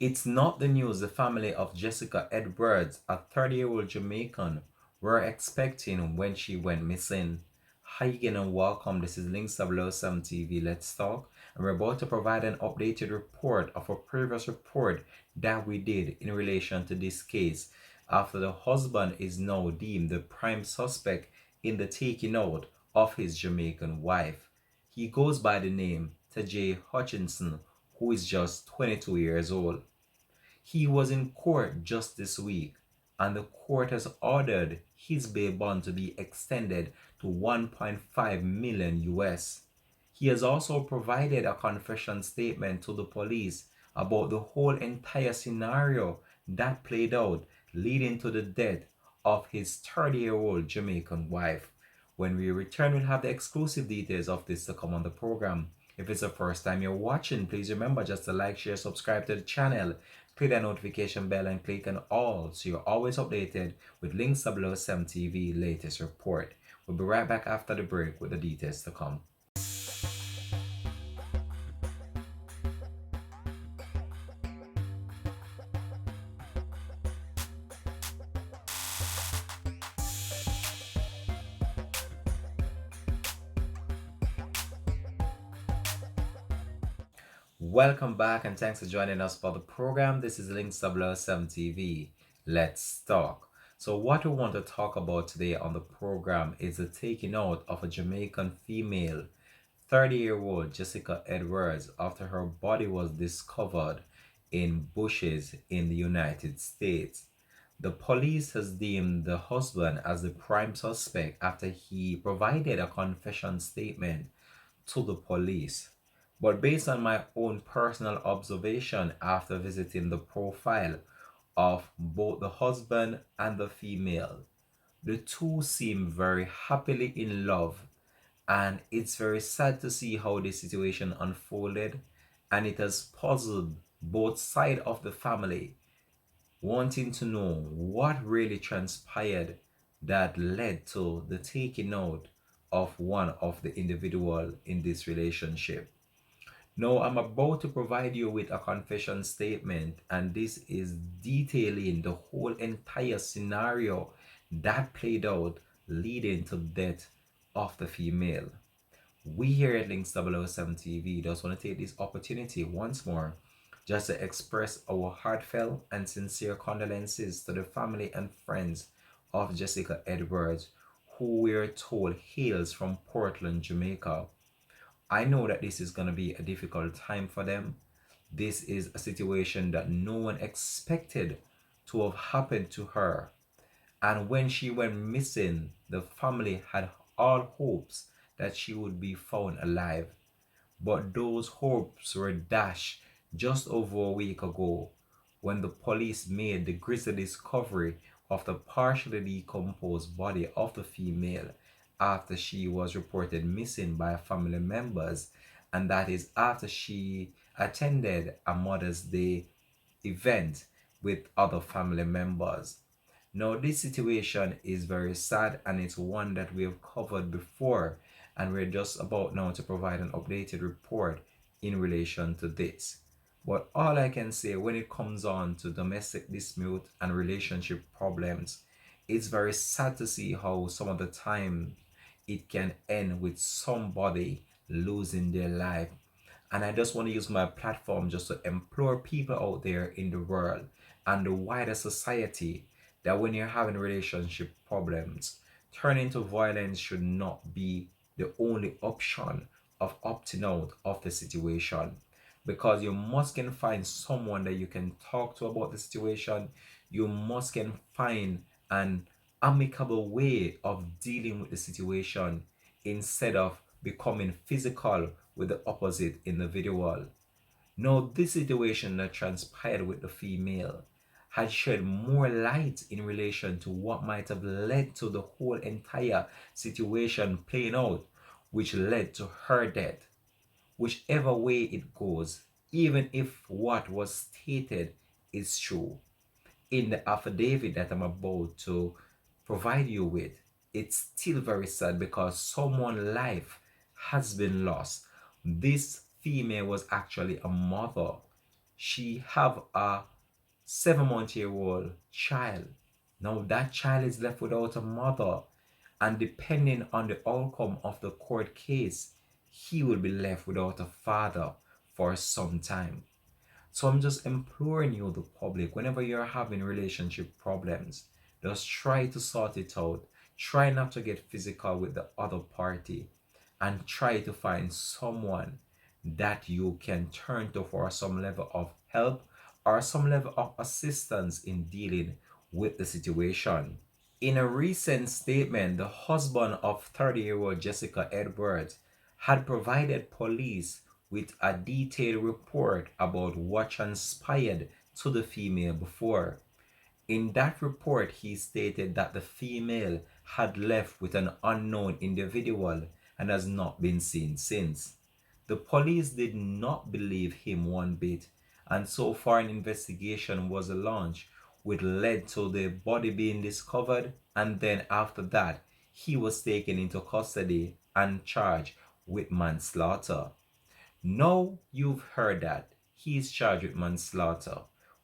It's not the news the family of Jessica Edwards, a 30-year-old Jamaican, were expecting when she went missing. Hi again and welcome. This is Links of Losam TV. Let's talk. And we're about to provide an updated report of a previous report that we did in relation to this case after the husband is now deemed the prime suspect in the taking out of his Jamaican wife. He goes by the name Tajay Hutchinson, who is just 22 years old. He was in court just this week, and the court has ordered his bail bond to be extended to 1.5 million US. He has also provided a confession statement to the police about the whole entire scenario that played out leading to the death of his 30-year-old Jamaican wife. When we return, we'll have the exclusive details of this to come on the program. If it's the first time you're watching, please remember just to like, share, subscribe to the channel, click that notification bell and click on all so you're always updated with Links WSM TV latest report. We'll be right back after the break with the details to come. Welcome back and thanks for joining us for the program. This is Links WSM TV. Let's talk. So what we want to talk about today on the program is the taking out of a Jamaican female, 30-year-old Jessica Edwards, after her body was discovered in bushes in the United States. The police has deemed the husband as the prime suspect after he provided a confession statement to the police. But based on my own personal observation after visiting the profile of both the husband and the female, the two seem very happily in love, and it's very sad to see how this situation unfolded, and it has puzzled both sides of the family, wanting to know what really transpired that led to the taking out of one of the individual in this relationship. Now, I'm about to provide you with a confession statement, and this is detailing the whole entire scenario that played out leading to the death of the female. We here at Links 007 TV just want to take this opportunity once more just to express our heartfelt and sincere condolences to the family and friends of Jessica Edwards, who we are told hails from Portland, Jamaica. I know that this is going to be a difficult time for them. This is a situation that no one expected to have happened to her. And when she went missing, the family had all hopes that she would be found alive. But those hopes were dashed just over a week ago when the police made the grisly discovery of the partially decomposed body of the female after she was reported missing by family members, and that is after she attended a Mother's Day event with other family members. Now, this situation is very sad and it's one that we have covered before, and we're just about now to provide an updated report in relation to this. But all I can say when it comes on to domestic dispute and relationship problems, it's very sad to see how some of the time it can end with somebody losing their life. And I just want to use my platform just to implore people out there in the world and the wider society that when you're having relationship problems, turning to violence should not be the only option of opting out of the situation, because you must can find someone that you can talk to about the situation. You must can find an amicable way of dealing with the situation instead of becoming physical with the opposite individual. Now, this situation that transpired with the female had shed more light in relation to what might have led to the whole entire situation playing out, which led to her death. Whichever way it goes, even if what was stated is true, in the affidavit that I'm about to provide you with, it's still very sad because someone's life has been lost. This female was actually a mother she have a 7-month-old child. Now that child is left without a mother, and depending on the outcome of the court case, he will be left without a father for some time. So I'm just imploring you, the public, whenever you're having relationship problems, just try to sort it out. Try not to get physical with the other party, and try to find someone that you can turn to for some level of help or some level of assistance in dealing with the situation. In a recent statement, the husband of 30-year-old Jessica Edwards had provided police with a detailed report about what transpired to the female before. In that report, he stated that the female had left with an unknown individual and has not been seen since. The police did not believe him one bit, and so far an investigation was launched, which led to the body being discovered, and then after that, he was taken into custody and charged with manslaughter. Now you've heard that he is charged with manslaughter.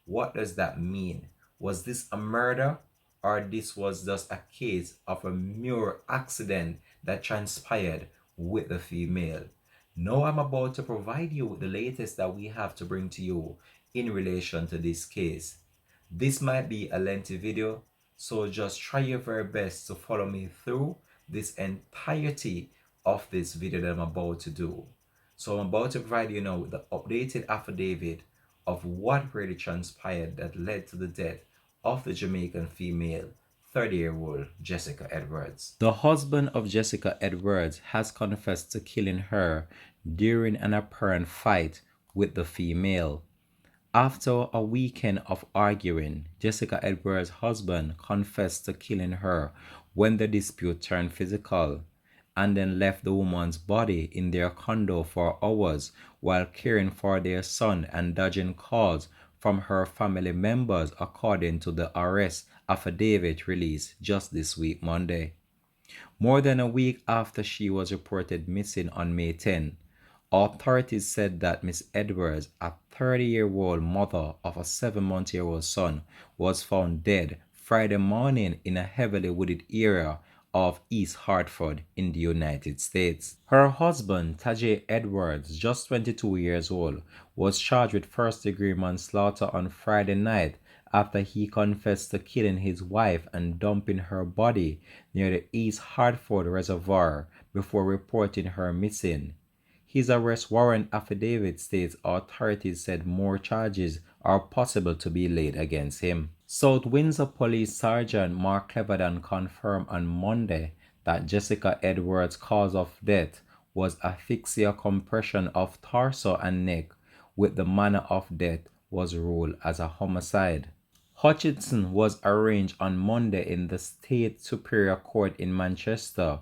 What does that mean? Was this a murder, or this was just a case of a mere accident that transpired with the female? Now I'm about to provide you with the latest that we have to bring to you in relation to this case. This might be a lengthy video, so just try your very best to follow me through this entirety of this video that I'm about to do. So I'm about to provide you now with the updated affidavit of what really transpired that led to the death of the Jamaican female 30-year-old Jessica Edwards. The husband of Jessica Edwards has confessed to killing her during an apparent fight with the female. After a weekend of arguing, Jessica Edwards' husband confessed to killing her when the dispute turned physical, and then left the woman's body in their condo for hours while caring for their son and dodging calls from her family members, according to the arrest affidavit released just this week, Monday. More than a week after she was reported missing on May 10, authorities said that Miss Edwards, a 30-year-old mother of a 7-month-old son, was found dead Friday morning in a heavily wooded area of East Hartford in the United States. Her husband, Tajay Edwards, just 22 years old, was charged with first-degree manslaughter on Friday night after he confessed to killing his wife and dumping her body near the East Hartford Reservoir before reporting her missing. His arrest warrant affidavit states authorities said more charges are possible to be laid against him. South Windsor Police Sergeant Mark Cleverdan confirmed on Monday that Jessica Edwards' cause of death was asphyxia compression of torso and neck, with the manner of death was ruled as a homicide. Hutchinson was arraigned on Monday in the State Superior Court in Manchester,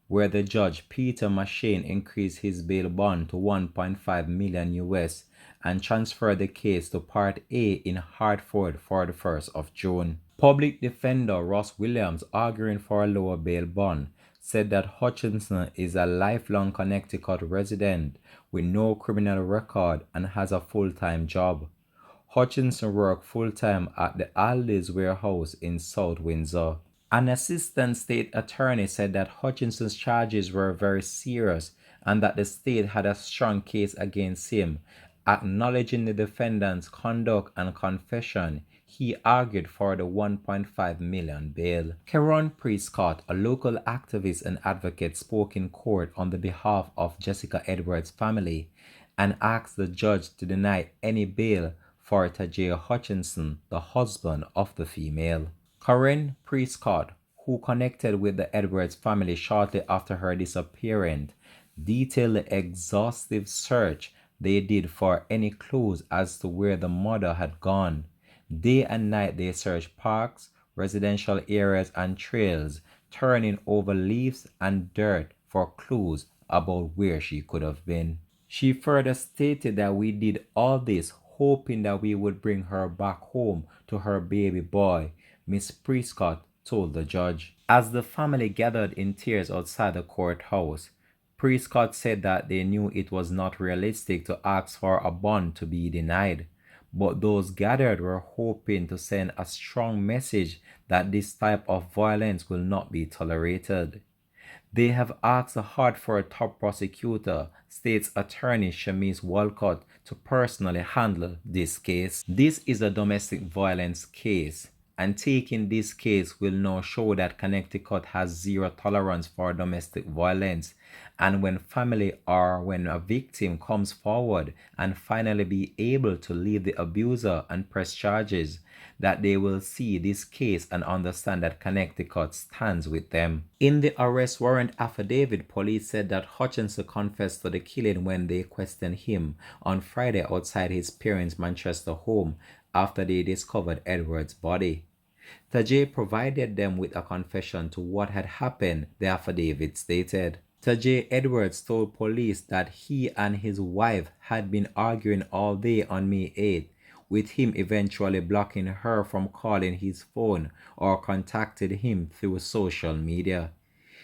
where the judge Peter Machine increased his bail bond to 1.5 million US and transferred the case to Part A in Hartford for the 1st of June. Public defender Ross Williams, arguing for a lower bail bond, said that Hutchinson is a lifelong Connecticut resident with no criminal record and has a full-time job. Hutchinson worked full-time at the Aldi's warehouse in South Windsor. An assistant state attorney said that Hutchinson's charges were very serious and that the state had a strong case against him. Acknowledging the defendant's conduct and confession, he argued for the 1.5 million bail. Keron Prescott, a local activist and advocate, spoke in court on the behalf of Jessica Edwards' family and asked the judge to deny any bail for Tajay Hutchinson, the husband of the female. Keron Prescott, who connected with the Edwards family shortly after her disappearance, detailed the exhaustive search they did for any clues as to where the mother had gone. Day and night they searched parks, residential areas, and trails, turning over leaves and dirt for clues about where she could have been. She further stated that we did all this hoping that we would bring her back home to her baby boy, Miss Prescott told the judge. As the family gathered in tears outside the courthouse, Prescott said that they knew it was not realistic to ask for a bond to be denied, but those gathered were hoping to send a strong message that this type of violence will not be tolerated. They have asked the Hartford top prosecutor, State's Attorney Shamise Walcott, to personally handle this case. This is a domestic violence case, and taking this case will now show that Connecticut has zero tolerance for domestic violence. And when family or when a victim comes forward and finally be able to leave the abuser and press charges, that they will see this case and understand that Connecticut stands with them. In the arrest warrant affidavit, police said that Hutchinson confessed to the killing when they questioned him on Friday outside his parents' Manchester home after they discovered Edward's body. Tajay provided them with a confession to what had happened, the affidavit stated. Tajay Edwards told police that he and his wife had been arguing all day on May 8th, with him eventually blocking her from calling his phone or contacted him through social media.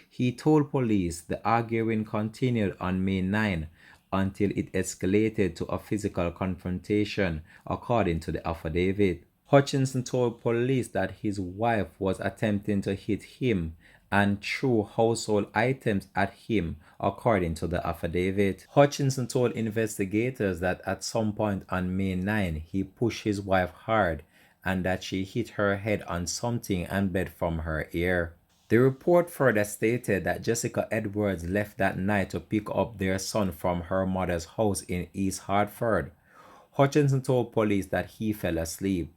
He told police the arguing continued on May 9 until it escalated to a physical confrontation, according to the affidavit. Hutchinson told police that his wife was attempting to hit him and threw household items at him, according to the affidavit. Hutchinson told investigators that at some point on May 9, he pushed his wife hard and that she hit her head on something and bled from her ear. The report further stated that Jessica Edwards left that night to pick up their son from her mother's house in East Hartford. Hutchinson told police that he fell asleep.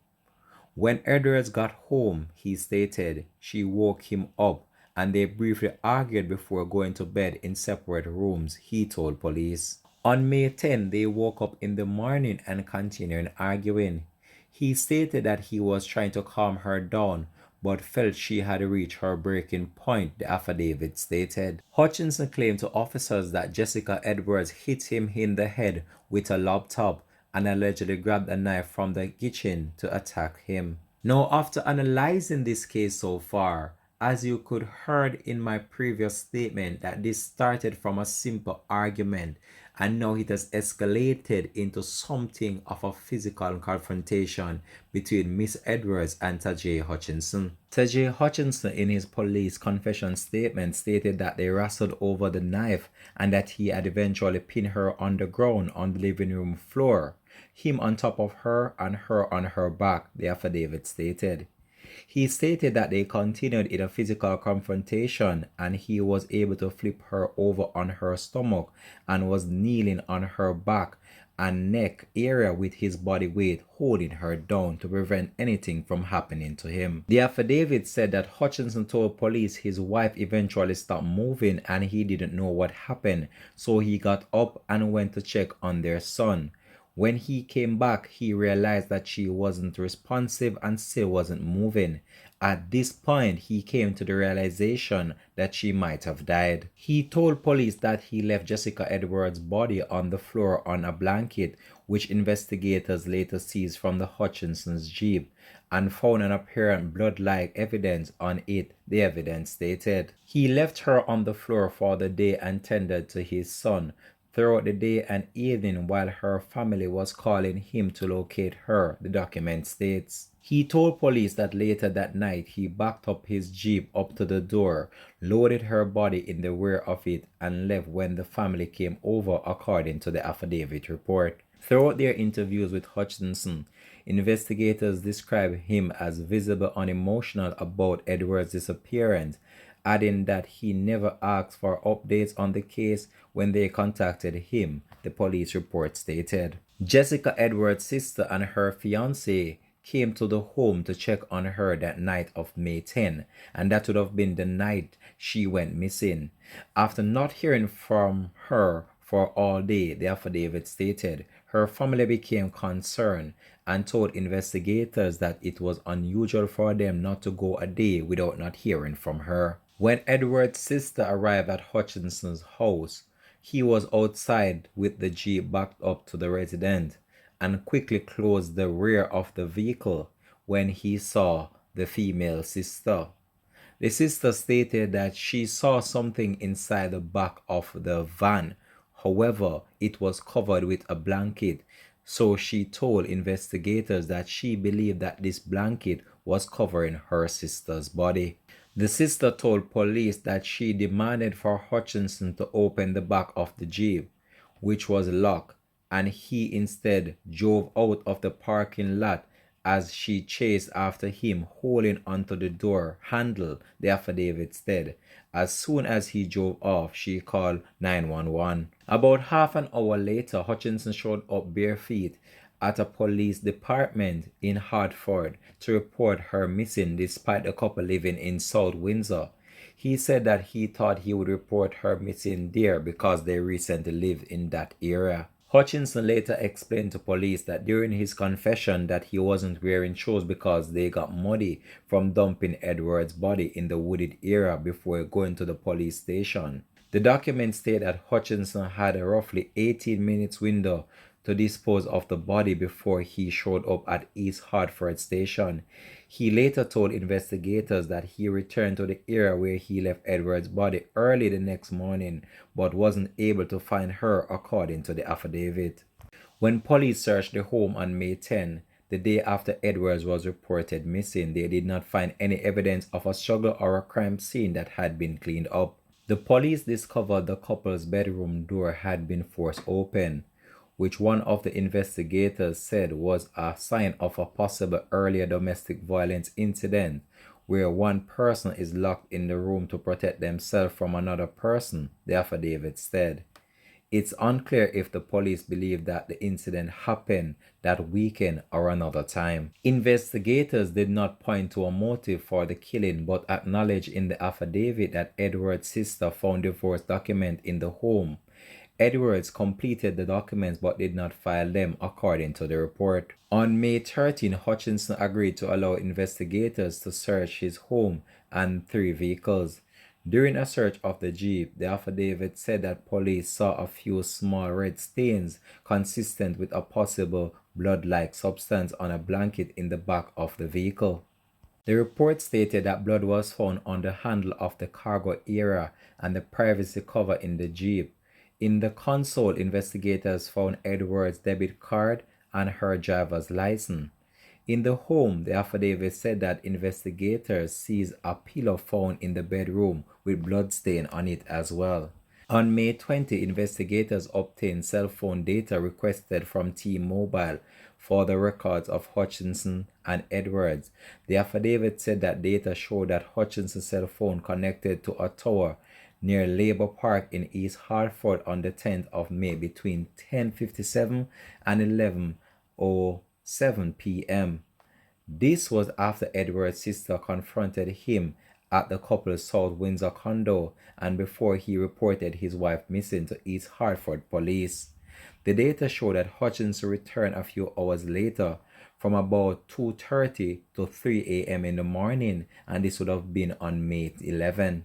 When Edwards got home, he stated she woke him up and they briefly argued before going to bed in separate rooms, he told police. On May 10, they woke up in the morning and continued arguing. He stated that he was trying to calm her down but felt she had reached her breaking point, the affidavit stated. Hutchinson claimed to officers that Jessica Edwards hit him in the head with a laptop and allegedly grabbed a knife from the kitchen to attack him. Now, after analyzing this case so far, as you could heard in my previous statement that this started from a simple argument and now it has escalated into something of a physical confrontation between Miss Edwards and Tajay Hutchinson. Tajay Hutchinson in his police confession statement stated that they wrestled over the knife and that he had eventually pinned her on the ground on the living room floor, him on top of her and her on her back, the affidavit stated. He stated that they continued in a physical confrontation and he was able to flip her over on her stomach and was kneeling on her back and neck area with his body weight, holding her down to prevent anything from happening to him. The affidavit said that Hutchinson told police his wife eventually stopped moving and he didn't know what happened, so he got up and went to check on their son. When he came back, he realized that she wasn't responsive and still wasn't moving. At this point, he came to the realization that she might have died. He told police that he left Jessica Edwards' body on the floor on a blanket, which investigators later seized from the Hutchinson's Jeep and found an apparent blood-like evidence on it, the evidence stated. He left her on the floor for the day and tended to his son throughout the day and evening while her family was calling him to locate her, the document states. He told police that later that night he backed up his Jeep up to the door, loaded her body in the rear of it, and left when the family came over, according to the affidavit report. Throughout their interviews with Hutchinson, investigators described him as visibly unemotional about Edward's disappearance, adding that he never asked for updates on the case when they contacted him, the police report stated. Jessica Edwards' sister and her fiancé came to the home to check on her that night of May 10, and that would have been the night she went missing. After not hearing from her for all day, the affidavit stated, her family became concerned and told investigators that it was unusual for them not to go a day without not hearing from her. When Edward's sister arrived at Hutchinson's house, he was outside with the Jeep backed up to the residence and quickly closed the rear of the vehicle when he saw the female sister. The sister stated that she saw something inside the back of the van. However, it was covered with a blanket, So she told investigators that she believed that this blanket was covering her sister's body. The sister told police that she demanded for Hutchinson to open the back of the Jeep, which was locked, and he instead drove out of the parking lot as she chased after him, holding onto the door handle, the affidavit said. As soon as he drove off, she called 911. About half an hour later, Hutchinson showed up bare feet at a police department in Hartford to report her missing despite the couple living in South Windsor. He said that he thought he would report her missing there because they recently lived in that area. Hutchinson later explained to police that during his confession that he wasn't wearing shoes because they got muddy from dumping Edward's body in the wooded area before going to the police station. The documents state that Hutchinson had a roughly 18 minutes window to dispose of the body before he showed up at East Hartford Station. He later told investigators that he returned to the area where he left Edward's body early the next morning but wasn't able to find her according to the affidavit. When police searched the home on May 10, the day after Edwards was reported missing, they did not find any evidence of a struggle or a crime scene that had been cleaned up. The police discovered the couple's bedroom door had been forced open, which one of the investigators said was a sign of a possible earlier domestic violence incident where one person is locked in the room to protect themselves from another person, the affidavit said. It's unclear if the police believe that the incident happened that weekend or another time. Investigators did not point to a motive for the killing but acknowledged in the affidavit that Edward's sister found divorce documents in the home. Edwards completed the documents but did not file them according to the report. On May 13, Hutchinson agreed to allow investigators to search his home and 3 vehicles. During a search of the Jeep, the affidavit said that police saw a few small red stains consistent with a possible blood-like substance on a blanket in the back of the vehicle. The report stated that blood was found on the handle of the cargo area and the privacy cover in the Jeep. In the console, investigators found Edward's debit card and her driver's license. In the home, the affidavit said that investigators seized a pillow found in the bedroom with bloodstain on it as well. On May 20, investigators obtained cell phone data requested from T-Mobile for the records of Hutchinson and Edwards. The affidavit said that data showed that Hutchinson's cell phone connected to a tower near Labour Park in East Hartford on the 10th of May between 10:57 and 11:07 p.m. This was after Edward's sister confronted him at the couple's South Windsor condo and before he reported his wife missing to East Hartford police. The data showed that Hutchinson returned a few hours later from about 2:30 to 3 a.m. in the morning, and this would have been on May 11.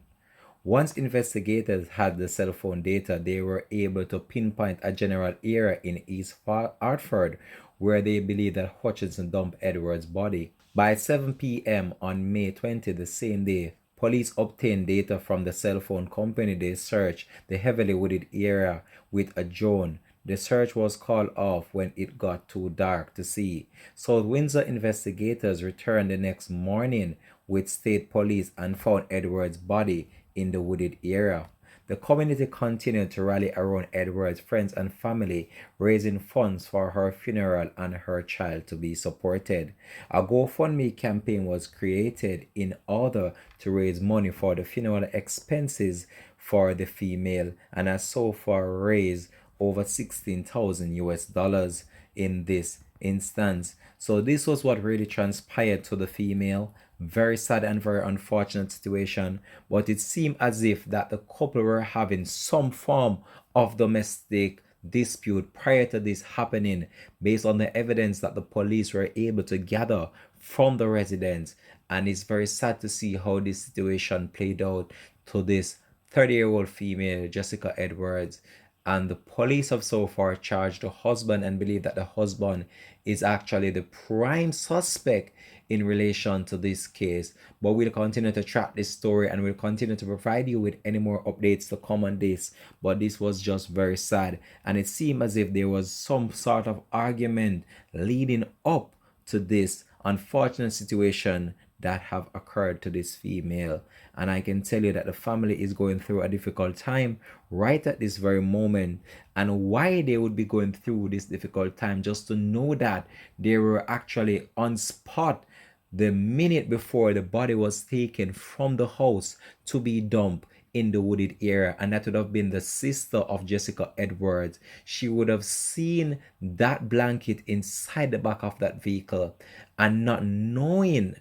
Once investigators had the cell phone data, they were able to pinpoint a general area in East Hartford where they believed that Hutchinson dumped Edward's body. By 7 p.m. on May 20, the same day, police obtained data from the cell phone company. They searched the heavily wooded area with a drone. The search was called off when it got too dark to see. South Windsor investigators returned the next morning with state police and found Edward's body in the wooded area. The community continued to rally around Edward's friends and family, raising funds for her funeral and her child to be supported. A GoFundMe campaign was created in order to raise money for the funeral expenses for the female and has so far raised over 16,000 US dollars in this instance. So this was what really transpired to the female. Very sad and very unfortunate situation, but it seemed as if that the couple were having some form of domestic dispute prior to this happening based on the evidence that the police were able to gather from the residents. And it's very sad to see how this situation played out to this 30-year-old female, Jessica Edwards. And the police have so far charged the husband and believe that the husband is actually the prime suspect in relation to this case. But we'll continue to track this story and we'll continue to provide you with any more updates to come on this. But this was just very sad, and it seemed as if there was some sort of argument leading up to this unfortunate situation that have occurred to this female. And I can tell you that the family is going through a difficult time right at this very moment. And why they would be going through this difficult time, just to know that they were actually on spot the minute before the body was taken from the house to be dumped in the wooded area, and that would have been the sister of Jessica Edwards. She would have seen that blanket inside the back of that vehicle, and not knowing,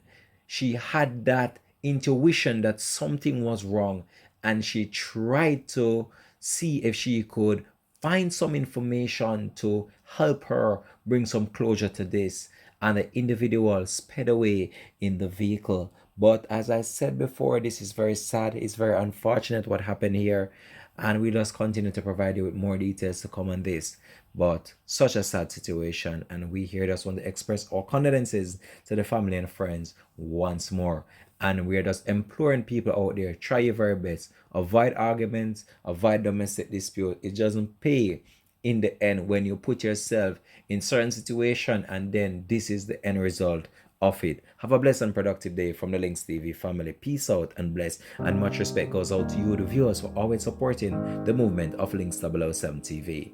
she had that intuition that something was wrong, and she tried to see if she could find some information to help her bring some closure to this. And the individual sped away in the vehicle. But as I said before, this is very sad. It's very unfortunate what happened here. And we just continue to provide you with more details to come on this. But such a sad situation. And we here just want to express our condolences to the family and friends once more. And we're just imploring people out there, try your very best. Avoid arguments, avoid domestic dispute. It doesn't pay in the end when you put yourself in certain situation, and then this is the end result of it. Have a blessed and productive day from the Links TV family. Peace out and bless. And much respect goes out to you, the viewers, for always supporting the movement of Links 007 TV.